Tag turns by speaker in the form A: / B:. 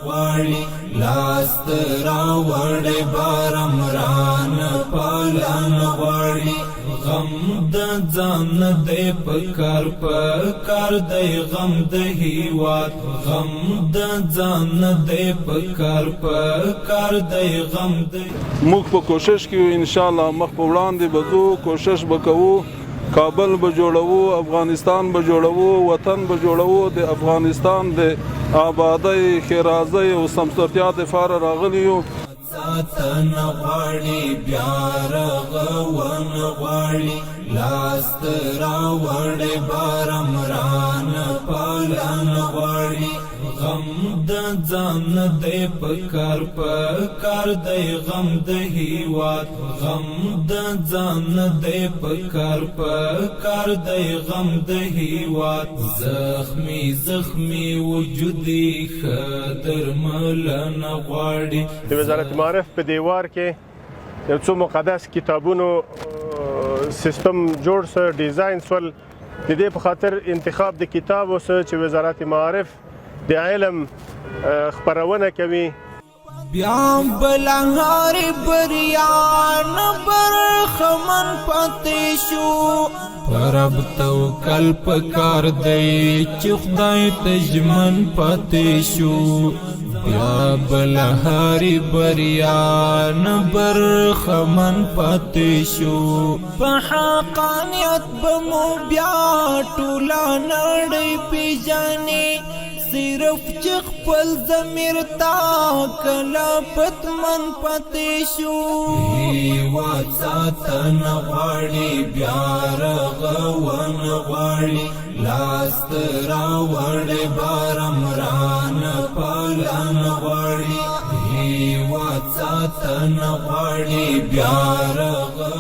A: غواړي لاس راوړې بارم ران پالان غواړي غم د ځان دې پکار دی غم د هیواد غم د ځان دې پکار دی غم دې
B: موږ په کوشش کې ان شاء الله مخ په وړاندې بزو کوشش وکړو کابل به جوړو افغانستان به جوړو وطن به جوړو د افغانستان د آبادی خیرازی او سمسورتیا د فار راغلیو
A: ساتن غواړي بیا رغون غواړي لاس راوړې بارم ران پالان غواړي غم د ځان دې پکار دی غم د هیواد غم د ځان دې پکار دی غم د هیواد زخمی وجودي خدر ملن غواړي
C: د وزارت معارف په دیوار کې یو څو مقدس کتابونو سیستم جوړ سره ډیزاین سول د دې په خاطر انتخاب د کتاب اوسه چې وزارت معارف د علم خبرونه کوي
A: بیا بلهار بریان برخمن پاتې شو پرب توکل پکار دی چې خدای تجمن پاتې شو بیا بلهار بریان برخمن پاتې شو په حقانیت بمو بیا ټوله نړۍ پیژني صرف چې خپل ضمیر تا کله پتمن پاتې شو هیواد ساتن غواړي بیا رغون غواړي لاس راوړې بارم ران پالان غواړي هیواد ساتن غواړي بیا رغون